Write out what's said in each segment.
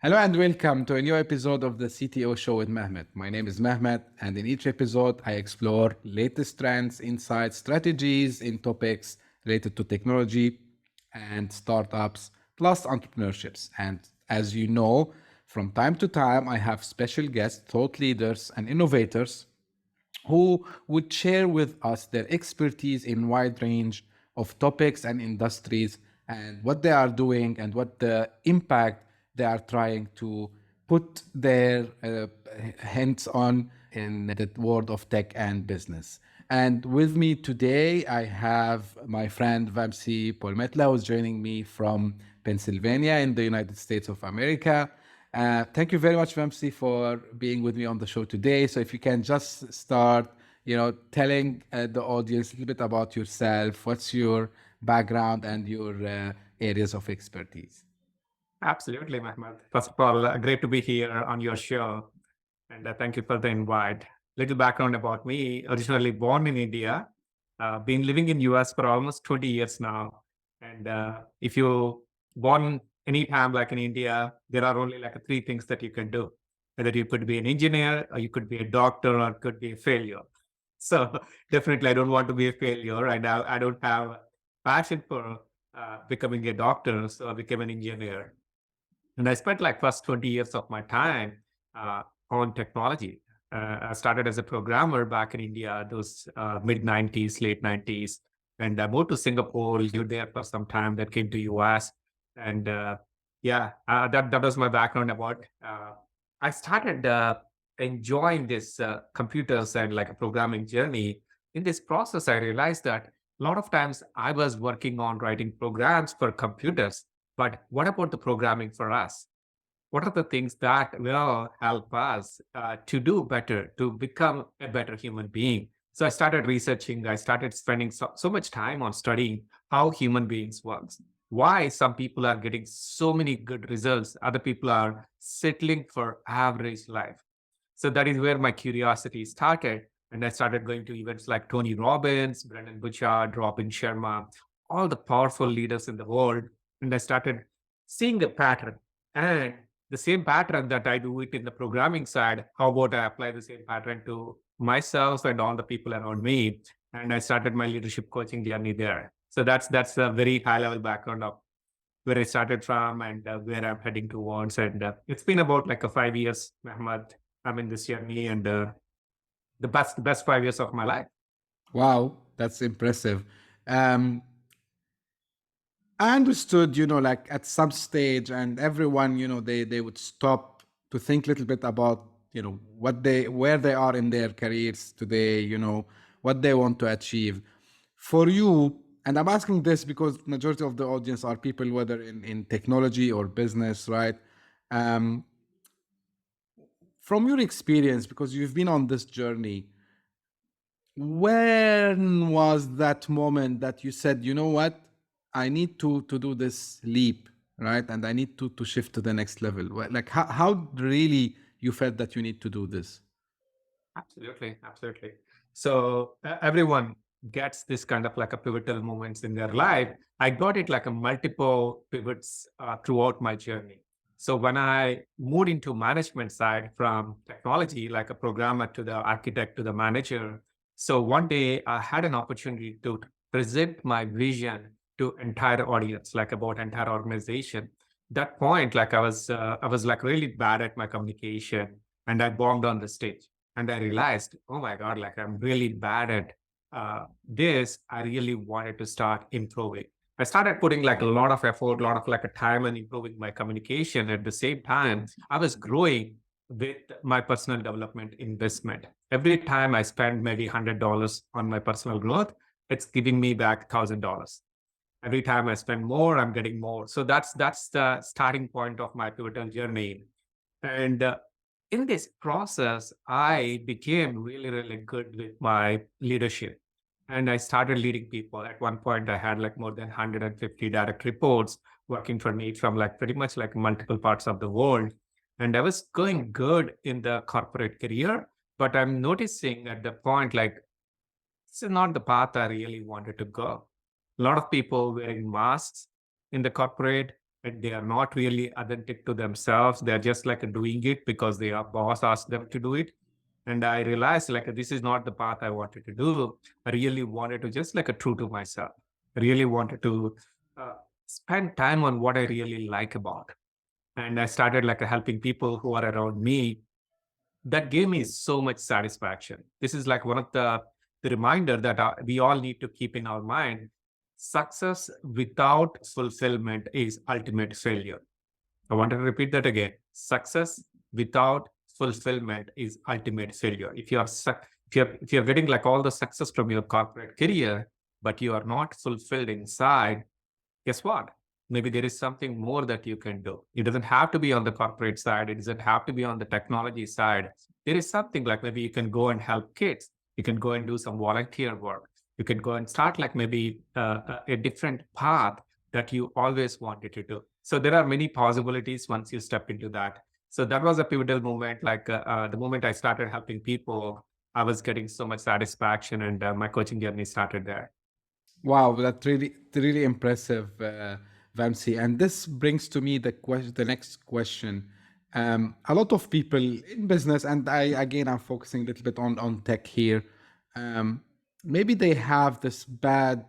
Hello and welcome to a new episode of the CTO Show with Mehmet. My name is Mehmet, and in each episode, I explore latest trends, insights, strategies in topics related to technology and startups, plus entrepreneurships. And as you know, from time to time, I have special guests, thought leaders, and innovators who would share with us their expertise in wide range of topics and industries and what they are doing and what the impact they are trying to put their hands on in the world of tech and business. And with me today, I have my friend Vamsi Polimetla, who's joining me from Pennsylvania in the United States of America. Thank you very much, Vamsi, for being with me on the show today. So, if you can just start, telling the audience a little bit about yourself, what's your background and your areas of expertise. Absolutely, Mehmet. First of all, great to be here on your show, and thank you for the invite. Little background about me: originally born in India, been living in US for almost 20 years now. And if you born anytime like in India, there are only like three things that you can do. Whether you could be an engineer, or you could be a doctor, or could be a failure. So definitely, I don't want to be a failure. I don't have passion for becoming a doctor, so I became an engineer. And I spent like first 20 years of my time on technology. I started as a programmer back in India, those mid 90s, late 90s. And I moved to Singapore, lived there for some time, then came to US. And that was my background about. I started enjoying this computers and like a programming journey. In this process, I realized that a lot of times I was working on writing programs for computers, but what about the programming for us? What are the things that will help us to do better, to become a better human being? So I started researching, I started spending so much time on studying how human beings works, why some people are getting so many good results, other people are settling for average life. So that is where my curiosity started. And I started going to events like Tony Robbins, Brendan Bouchard, Robin Sharma, all the powerful leaders in the world. And I started seeing the pattern. And the same pattern that I do it in the programming side, how about I apply the same pattern to myself and all the people around me? And I started my leadership coaching journey there. So that's a very high level background of where I started from and where I'm heading towards. And it's been about like a 5 years, Mehmet. I'm in this journey and the best 5 years of my life. Wow, that's impressive. Um, I understood, like at some stage, and everyone, they would stop to think a little bit about, where they are in their careers today, what they want to achieve. For you, and I'm asking this because majority of the audience are people, whether in technology or business, right? Um, from your experience, because you've been on this journey, when was that moment that you said, you know what, I need to do this leap, right? And I need to shift to the next level. Like how really you felt that you need to do this? Absolutely, absolutely. So everyone gets this kind of like a pivotal moments in their life. I got it like a multiple pivots throughout my journey. So when I moved into management side from technology, like a programmer to the architect to the manager. So one day I had an opportunity to present my vision to entire audience, like about entire organization. That point, like I was like really bad at my communication, and I bombed on the stage and I realized, oh my God, like I'm really bad at this. I really wanted to start improving. I started putting like a lot of effort, a lot of like a time and improving my communication. At the same time, I was growing with my personal development investment. Every time I spend maybe $100 on my personal growth, it's giving me back $1,000. Every time I spend more, I'm getting more. So that's the starting point of my pivotal journey. And in this process, I became really, really good with my leadership. And I started leading people. At one point, I had like more than 150 direct reports working for me from like pretty much like multiple parts of the world. And I was going good in the corporate career, but I'm noticing at the point like this is not the path I really wanted to go. A lot of people wearing masks in the corporate. and they are not really authentic to themselves. They're just like doing it because their boss asked them to do it. And I realized like this is not the path I wanted to do. I really wanted to just like a true to myself. I really wanted to uh, spend time on what I really like about. And I started like helping people who are around me. That gave me so much satisfaction. This is like one of the reminder that we all need to keep in our mind. Success without fulfillment is ultimate failure. I want to repeat that again. Success without fulfillment is ultimate failure. If you're getting like all the success from your corporate career, but you are not fulfilled inside, guess what? Maybe there is something more that you can do. It doesn't have to be on the corporate side. It doesn't have to be on the technology side. There is something like maybe you can go and help kids. You can go and do some volunteer work. You can go and start like maybe a different path that you always wanted to do. So there are many possibilities once you step into that. So that was a pivotal moment. Like the moment I started helping people, I was getting so much satisfaction, and my coaching journey started there. Wow, that's really impressive, Vamsi. And this brings to me the next question. A lot of people in business, and I'm focusing a little bit on tech here. Um, Maybe they have this bad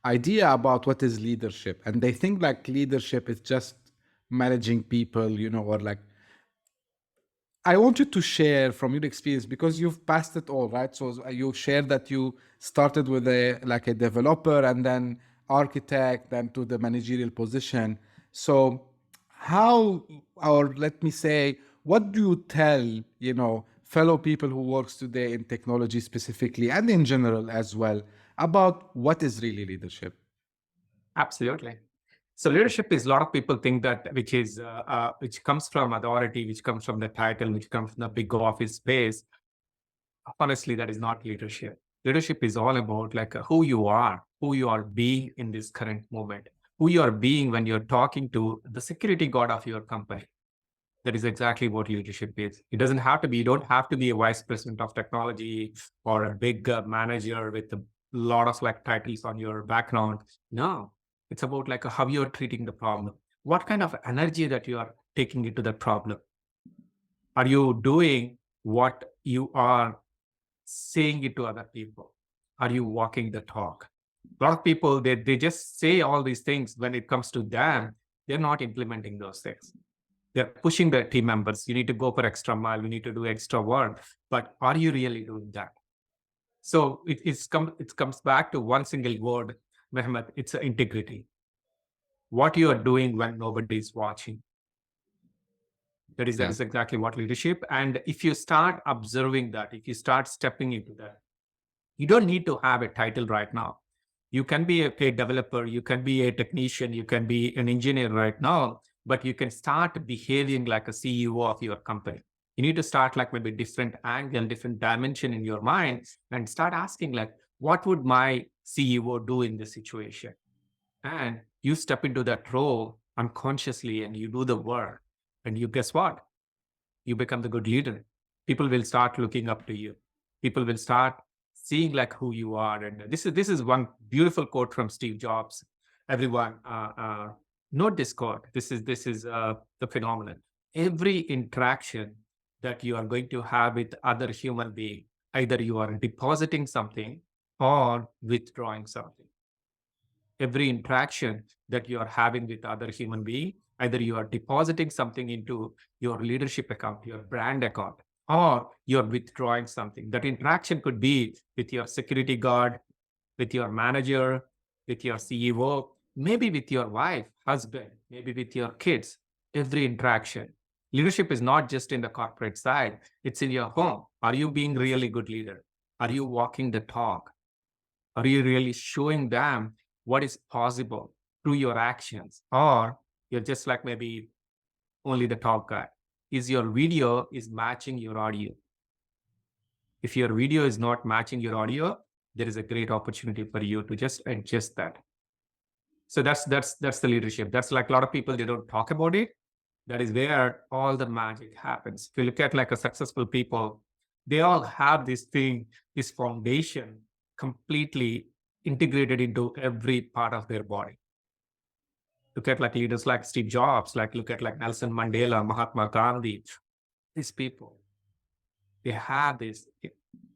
idea about what is leadership, and they think like leadership is just managing people, or like I want you to share from your experience because you've passed it all, right? So you shared that you started with a developer and then architect, then to the managerial position. So how, or let me say, what do you tell, fellow people who works today in technology specifically and in general as well about what is really leadership? Absolutely. So leadership is a lot of people think that which comes from authority, which comes from the title, which comes from the big office space. Honestly, that is not leadership. Leadership is all about like who you are being in this current moment, who you are being when you're talking to the security guard of your company. That is exactly what leadership is. It doesn't have to be, you don't have to be a vice president of technology or a big manager with a lot of like titles on your background. No, it's about like how you're treating the problem. What kind of energy that you are taking into the problem? Are you doing what you are saying it to other people? Are you walking the talk? A lot of people, they just say all these things when it comes to them, they're not implementing those things. They're pushing their team members. You need to go for extra mile. You need to do extra work. But are you really doing that? So it comes back to one single word, Mehmet. It's integrity. What you are doing when nobody is watching. That Yeah. is exactly what leadership. And if you start observing that, if you start stepping into that, you don't need to have a title right now. You can be a developer, you can be a technician, you can be an engineer right now, but you can start behaving like a CEO of your company. You need to start like maybe different angle, different dimension in your mind and start asking like, what would my CEO do in this situation? And you step into that role unconsciously and you do the work. And you guess what? You become the good leader. People will start looking up to you. People will start seeing like who you are. And this is one beautiful quote from Steve Jobs. Everyone, note this quote. This is the phenomenon. Every interaction that you are going to have with other human being, either you are depositing something or withdrawing something. Every interaction that you are having with other human being, either you are depositing something into your leadership account, your brand account, or you're withdrawing something. That interaction could be with your security guard, with your manager, with your CEO, maybe with your wife, husband, maybe with your kids. Every interaction. Leadership is not just in the corporate side, it's in your home. Are you being really good leader? Are you walking the talk? Are you really showing them what is possible through your actions? Or you're just like maybe only the talk guy? Is your video is matching your audio? If your video is not matching your audio, there is a great opportunity for you to just adjust that. So that's the leadership. That's like a lot of people, they don't talk about it. That is where all the magic happens. If you look at like a successful people, they all have this thing, this foundation completely integrated into every part of their body. Look at like leaders like Steve Jobs, like look at like Nelson Mandela, Mahatma Gandhi. These people, they have this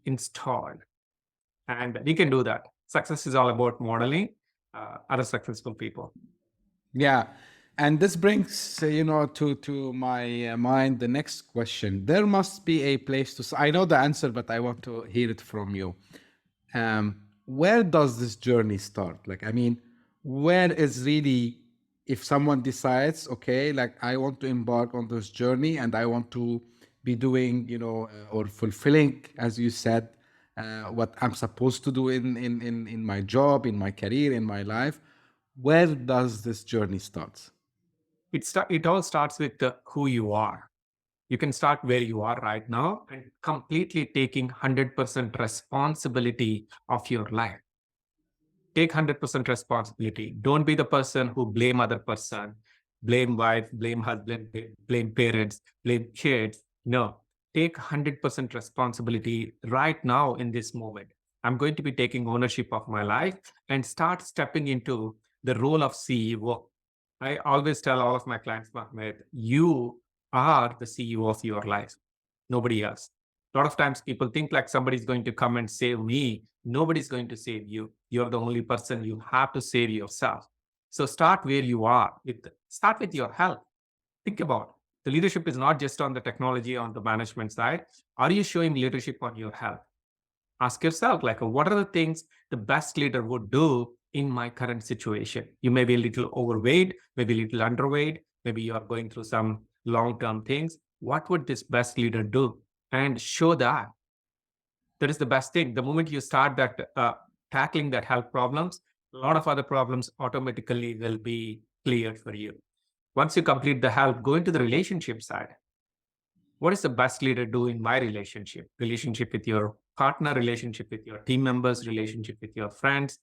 installed, and we can do that. Success is all about modeling other successful people. Yeah, and this brings to my mind the next question. There must be a place to. I know the answer, but I want to hear it from you. Where does this journey start? Like, I mean, where is really, if someone decides, okay, like I want to embark on this journey and I want to be doing, or fulfilling, as you said, what I'm supposed to do in my job, in my career, in my life. Where does this journey start? It all starts with who you are. You can start where you are right now and completely taking 100% responsibility of your life. Take 100% responsibility. Don't be the person who blame other person, blame wife, blame husband, blame parents, blame kids. No, take 100% responsibility right now in this moment. I'm going to be taking ownership of my life and start stepping into the role of CEO. I always tell all of my clients, Mahmoud, you are the CEO of your life, nobody else. A lot of times people think like somebody's going to come and save me. Nobody's going to save you. You're the only person. You have to save yourself. So start where you are. Start with your health. Think about the leadership is not just on the technology, on the management side. Are you showing leadership on your health? Ask yourself, like, what are the things the best leader would do in my current situation? You may be a little overweight, maybe a little underweight, maybe you are going through some long-term things. What would this best leader do? And show that. That is the best thing. The moment you start that tackling that health problems, a lot of other problems automatically will be cleared for you. Once you complete the health, go into the relationship side. What is the best leader do in my relationship with your partner, relationship with your team members, relationship with your friends?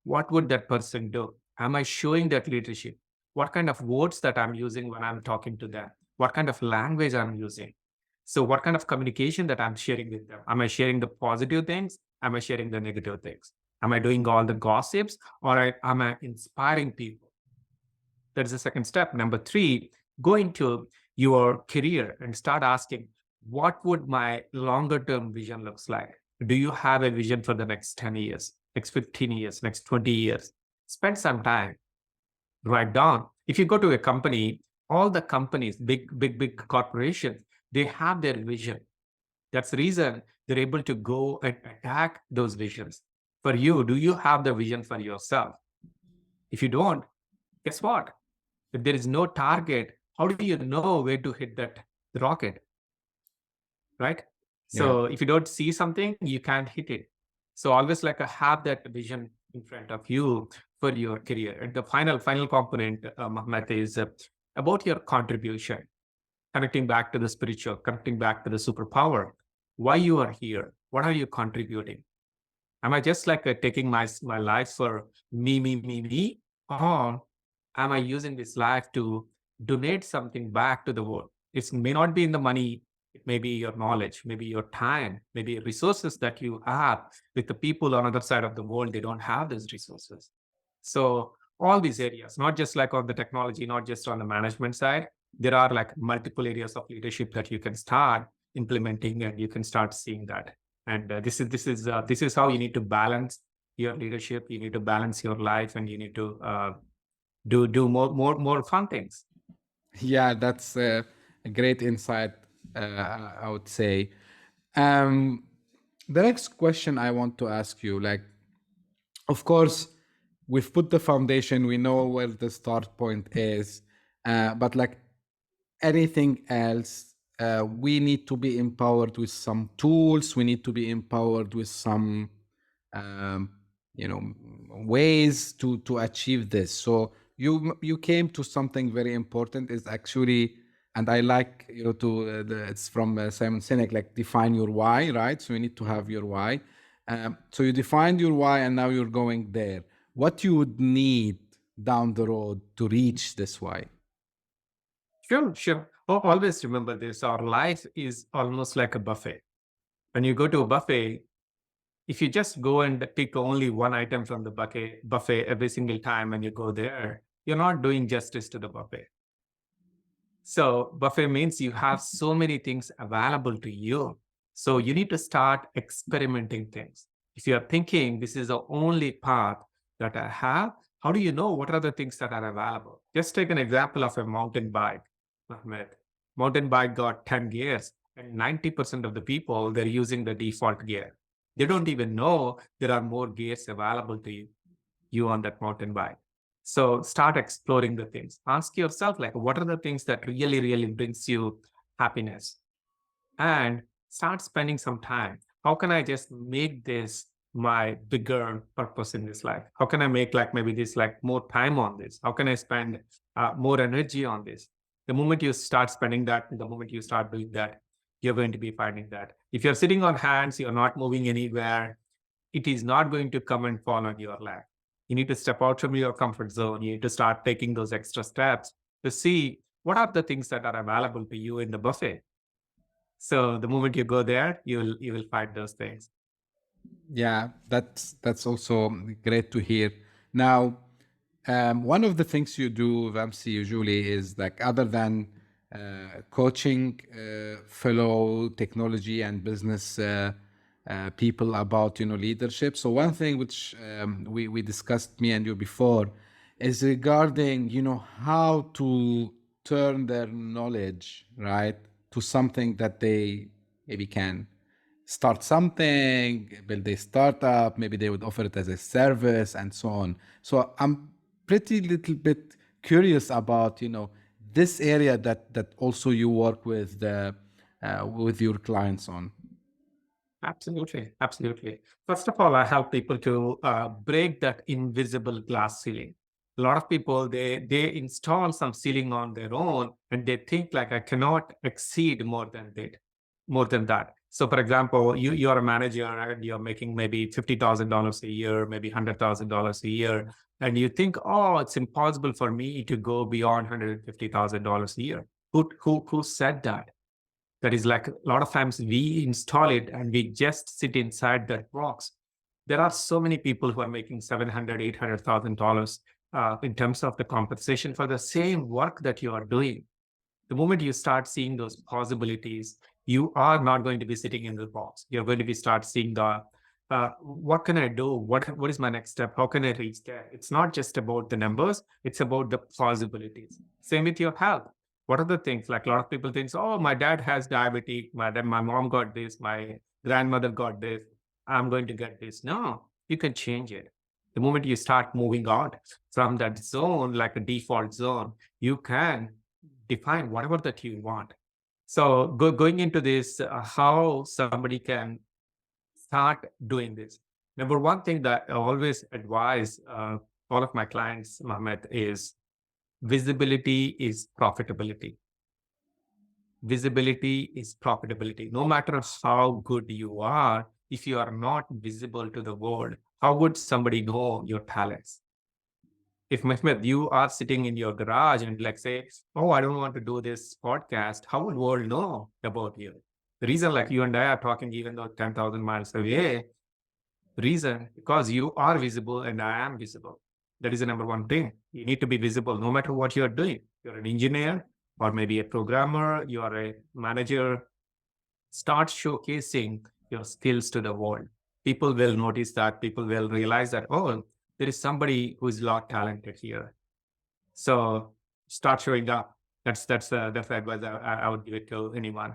What would that person do? Am I showing that leadership? What kind of words that I'm using when I'm talking to them? What kind of language I'm using? So what kind of communication that I'm sharing with them? Am I sharing the positive things? Am I sharing the negative things? Am I doing all the gossips, or am I inspiring people? That is the second step. Number three, go into your career and start asking, what would my longer term vision looks like? Do you have a vision for the next 10 years, next 15 years, next 20 years? Spend some time, write down. If you go to a company, all the companies, big corporations, they have their vision. That's the reason they're able to go and attack those visions. For you, do you have the vision for yourself? If you don't, guess what? If there is no target, how do you know where to hit that rocket? Right? Yeah. So if you don't see something, you can't hit it. So always like have that vision in front of you for your career. And the final component, Mohammed, is about your contribution. Connecting back to the spiritual, connecting back to the superpower. Why you are here? What are you contributing? Am I just like taking my life for me, or am I using this life to donate something back to the world? It may not be in the money. It may be your knowledge, maybe your time, maybe resources that you have with the people on other side of the world. They don't have those resources. So all these areas, not just like on the technology, not just on the management side, there are like multiple areas of leadership that you can start implementing, and you can start seeing that. And this is how you need to balance your leadership. You need to balance your life, and you need to do more fun things. Yeah, that's a great insight, I would say. Um, the next question I want to ask you, like, of course, we've put the foundation, we know where the start point is, but like anything else, we need to be empowered with some tools, we need to be empowered with some um, ways to achieve this. So you came to something very important, is actually, and I like to it's from Simon Sinek, like define your why, right? So you need to have your why. So you defined your why, and now you're going there. What you would need down the road to reach this why? Sure. Always remember this. Our life is almost like a buffet. When you go to a buffet, if you just go and pick only one item from the buffet every single time when you go there, you're not doing justice to the buffet. So buffet means you have so many things available to you. So you need to start experimenting things. If you're thinking this is the only path that I have, how do you know what are the things that are available? Just take an example of a mountain bike, Ahmed. Mountain bike got 10 gears, and 90% of the people, they're using the default gear. They don't even know there are more gears available to you on that mountain bike. So start exploring the things. Ask yourself, like, what are the things that really, really brings you happiness? And start spending some time. How can I just make this my bigger purpose in this life? How can I make like maybe this like more time on this? How can I spend more energy on this? The moment you start spending that, the moment you start doing that, you're going to be finding that. If you're sitting on hands, you're not moving anywhere, it is not going to come and fall on your lap. You need to step out from your comfort zone. You need to start taking those extra steps to see what are the things that are available to you in the buffet. So the moment you go there, you will find those things. Yeah, that's also great to hear. Now, one of the things you do, Vamsi, usually is like other than coaching fellow technology and business people about leadership. So one thing which we discussed, me and you, before, is regarding how to turn their knowledge, right, to something that they maybe can start something, build a startup, maybe they would offer it as a service and so on. So I'm pretty little bit curious about, this area that also you work with your clients on. Absolutely, absolutely. First of all, I help people to break that invisible glass ceiling. A lot of people they install some ceiling on their own, and they think like I cannot exceed more than that. So, for example, you're a manager and you're making maybe $50,000 a year, maybe $100,000 a year, and you think, oh, it's impossible for me to go beyond $150,000 a year. Who said that? That is like a lot of times we install it and we just sit inside that box. There are so many people who are making 700, $800,000 in terms of the compensation for the same work that you are doing. The moment you start seeing those possibilities, you are not going to be sitting in the box. You're going to be start seeing the what can I do? What is my next step? How can I reach there? It's not just about the numbers, it's about the possibilities. Same with your health. What are the things? Like a lot of people think, oh, my dad has diabetes, my mom got this, my grandmother got this, I'm going to get this. No, you can change it. The moment you start moving out from that zone, like a default zone, you can define whatever that you want. So going into this, how somebody can start doing this. Number one thing that I always advise all of my clients, Mohammed, is visibility is profitability. Visibility is profitability. No matter how good you are, if you are not visible to the world, how would somebody know your talents? If Mehmet, you are sitting in your garage and like say, oh, I don't want to do this podcast, how would world know about you? The reason like you and I are talking, even though 10,000 miles away, reason because you are visible and I am visible. That is the number one thing. You need to be visible no matter what you're doing. You're an engineer or maybe a programmer, you are a manager. Start showcasing your skills to the world. People will notice that, people will realize that, oh, there is somebody who is a lot talented here. So start showing up. That's the advice I would give it to anyone.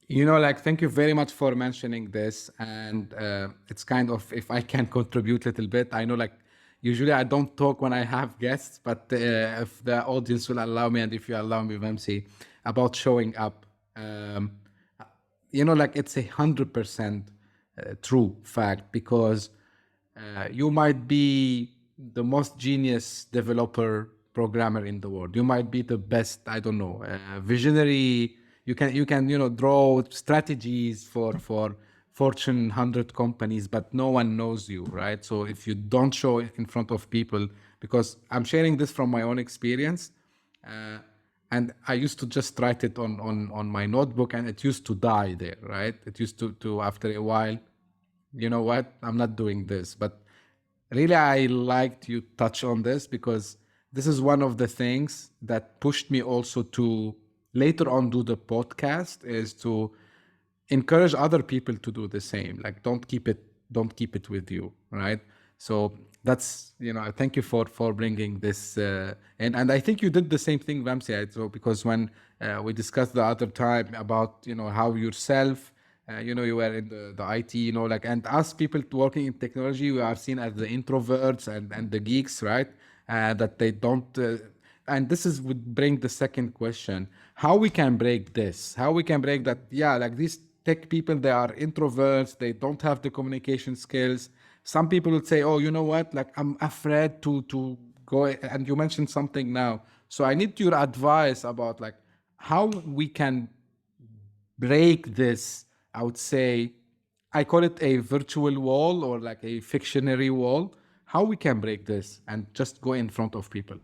Like, thank you very much for mentioning this. And it's kind of, if I can contribute a little bit, I know, like, usually I don't talk when I have guests, but if the audience will allow me, and if you allow me, Vamsi, about showing up, like, it's 100% true fact, because you might be the most genius developer programmer in the world. You might be the best, I don't know, visionary. You can draw strategies for Fortune 100 companies, but no one knows you, right? So if you don't show it in front of people, because I'm sharing this from my own experience, uh, and I used to just write it on my notebook, and it used to die there, right? It used to after a while, you know what, I'm not doing this. But Really, I liked you touch on this because this is one of the things that pushed me also to later on do the podcast, is to encourage other people to do the same. Like, don't keep it with you, right? So that's, thank you for bringing this, and I think you did the same thing, Vamsi. So because when we discussed the other time about how yourself, you were in the IT, like, and us people working in technology, we are seen as the introverts and the geeks, right? That they don't. And this is would bring the second question: how we can break this? How we can break that? Yeah, like these tech people, they are introverts. They don't have the communication skills. Some people would say, "Oh, you know what? Like, I'm afraid to go." And you mentioned something now, so I need your advice about like how we can break this. I would say, I call it a virtual wall or like a fictionary wall. How we can break this and just go in front of people.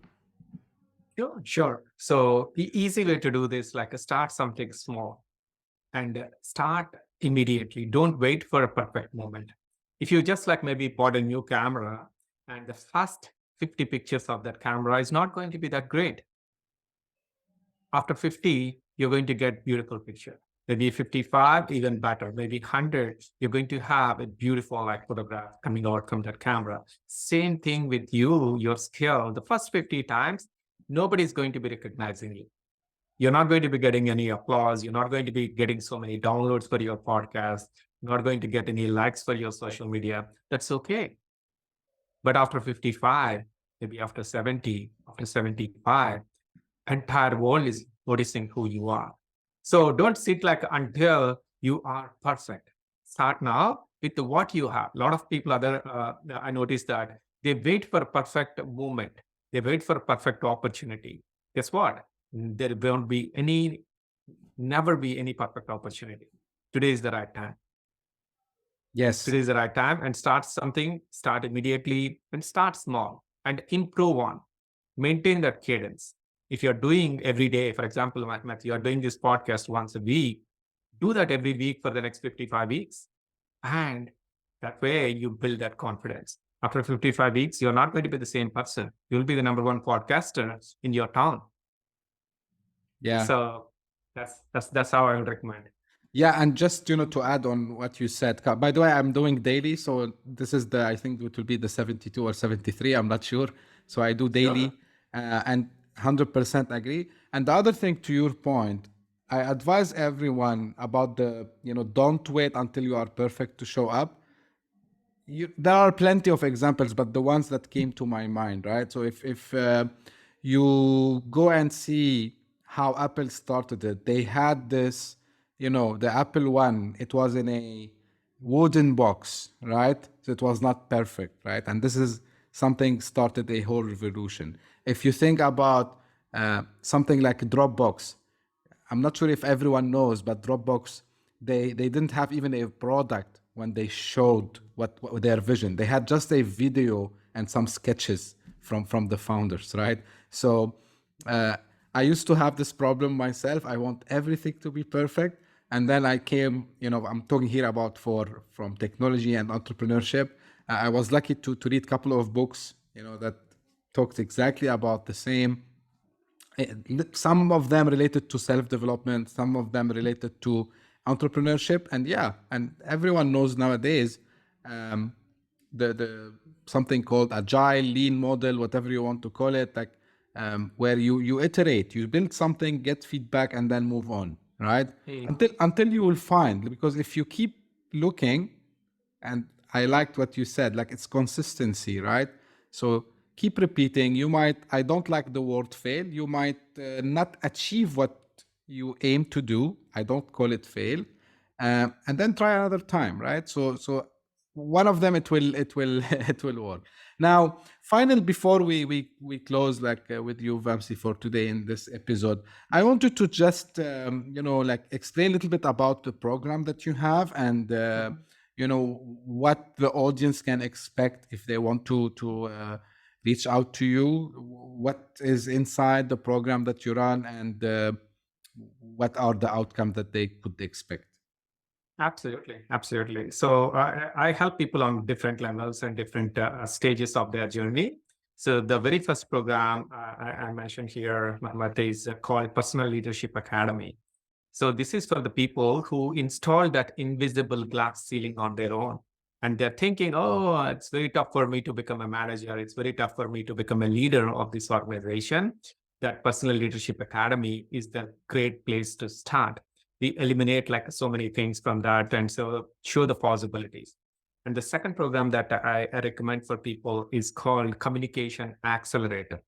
Sure, sure. So the easy way to do this, like start something small and start immediately. Don't wait for a perfect moment. If you just like maybe bought a new camera and the first 50 pictures of that camera is not going to be that great. After 50, you're going to get beautiful picture. Maybe 55, even better. Maybe 100, you're going to have a beautiful like photograph coming out from that camera. Same thing with you, your skill. The first 50 times, nobody's going to be recognizing you. You're not going to be getting any applause. You're not going to be getting so many downloads for your podcast. You're not going to get any likes for your social media. That's okay. But after 55, maybe after 70, after 75, entire world is noticing who you are. So don't sit like until you are perfect. Start now with what you have. A lot of people I noticed that they wait for a perfect moment. They wait for a perfect opportunity. Guess what? There won't be any, never be any perfect opportunity. Today is the right time. Yes. Today is the right time, and start something, start immediately and start small and improve on, maintain that cadence. If you're doing every day, for example, Matt, you're doing this podcast once a week, do that every week for the next 55 weeks. And that way you build that confidence. After 55 weeks, you're not going to be the same person. You'll be the number one podcaster in your town. Yeah. So that's how I would recommend. Yeah, and just to add on what you said. By the way, I'm doing daily, so this is I think it will be the 72 or 73. I'm not sure. So I do Sure. daily, and 100% agree. And the other thing, to your point, I advise everyone about don't wait until you are perfect to show up. There are plenty of examples, but the ones that came to my mind, right? So if you go and see how Apple started it, they had this, the Apple One. It was in a wooden box, right? So it was not perfect, right? And this is something started a whole revolution. If you think about something like Dropbox, I'm not sure if everyone knows, but Dropbox, they didn't have even a product when they showed what their vision. They had just a video and some sketches from the founders, right? So uh, I used to have this problem myself. I want everything to be perfect, and then I came. I'm talking here about from technology and entrepreneurship. I was lucky to read a couple of books, that talked exactly about the same. Some of them related to self-development, some of them related to entrepreneurship, and yeah, and everyone knows nowadays um, the something called agile, lean model, whatever you want to call it, like where you iterate, you build something, get feedback, and then move on, right? Hey. Until you will find, because if you keep looking, and I liked what you said, like it's consistency, right? So keep repeating. You might, I don't like the word fail, you might not achieve what you aim to do. I don't call it fail. And then try another time, right? So one of them, it will it will work. Now final, before we close, like with you, Vamsi, for today in this episode, I wanted to just like explain a little bit about the program that you have, and what the audience can expect if they want to reach out to you. What is inside the program that you run, and what are the outcomes that they could expect? Absolutely, absolutely. So I help people on different levels and different stages of their journey. So the very first program I mentioned here, Mohammed, is called Personal Leadership Academy. So this is for the people who install that invisible glass ceiling on their own. And they're thinking, oh, it's very tough for me to become a manager. It's very tough for me to become a leader of this organization. That Personal Leadership Academy is the great place to start. We eliminate like so many things from that and so show the possibilities. And the second program that I recommend for people is called Communication Accelerator.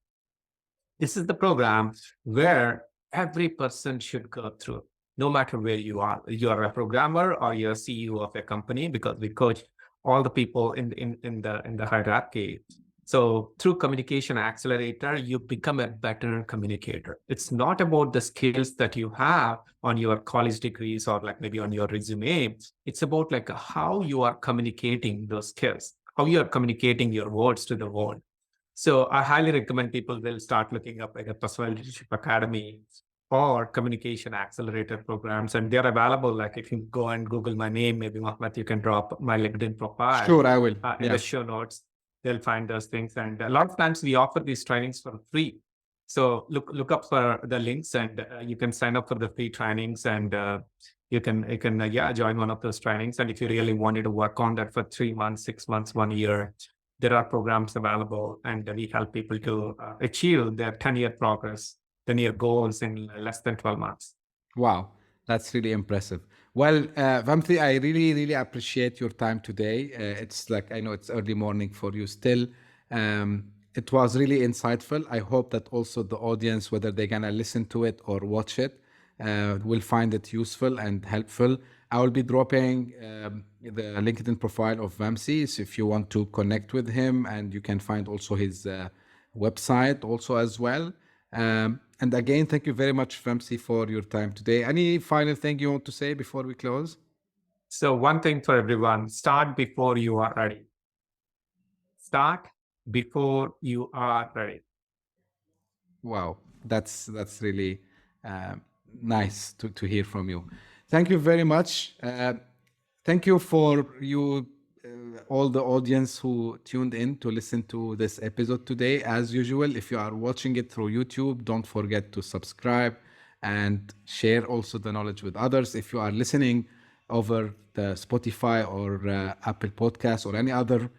This is the program where every person should go through, no matter where you are. You are a programmer or you're a CEO of a company, because we coach all the people in the hierarchy. So through Communication Accelerator, you become a better communicator. It's not about the skills that you have on your college degrees or like maybe on your resume. It's about like how you are communicating those skills, how you are communicating your words to the world. So I highly recommend people will start looking up like a Personal Leadership Academy or Communication Accelerator programs. And they're available. Like if you go and Google my name, maybe Mohammed, you can drop my LinkedIn profile Sure, I will. in Yeah. the show notes. They'll find those things. And a lot of times we offer these trainings for free. So look up for the links and you can sign up for the free trainings and you can join one of those trainings. And if you really wanted to work on that for 3 months, 6 months, 1 year, there are programs available, and we help people to achieve their 10-year progress, 10-year goals in less than 12 months. Wow, that's really impressive. Well, Vamsi, I really, really appreciate your time today. It's like, I know it's early morning for you still. It was really insightful. I hope that also the audience, whether they're gonna listen to it or watch it, will find it useful and helpful. I will be dropping the LinkedIn profile of Vamsi, so if you want to connect with him, and you can find also his website also as well. And again, thank you very much, Vamsi, for your time today. Any final thing you want to say before we close? So one thing for everyone, start before you are ready. Start before you are ready. Wow, that's really nice to hear from you. Thank you very much. Thank you for you, all the audience who tuned in to listen to this episode today. As usual, if you are watching it through YouTube, don't forget to subscribe and share also the knowledge with others. If you are listening over the Spotify or Apple Podcasts or any other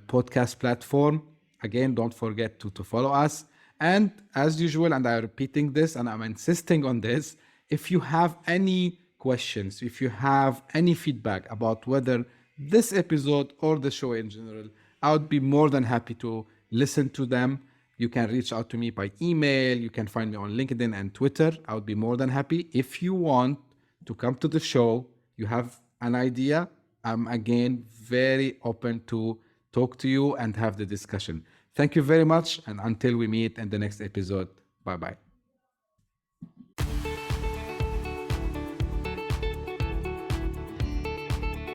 podcast platform, again, don't forget to follow us. And as usual, and I'm repeating this and I'm insisting on this, if you have any questions, if you have any feedback about whether this episode or the show in general, I would be more than happy to listen to them. You can reach out to me by email. You can find me on LinkedIn and Twitter. I would be more than happy. If you want to come to the show, you have an idea, I'm again very open to talk to you and have the discussion. Thank you very much. And until we meet in the next episode, bye bye.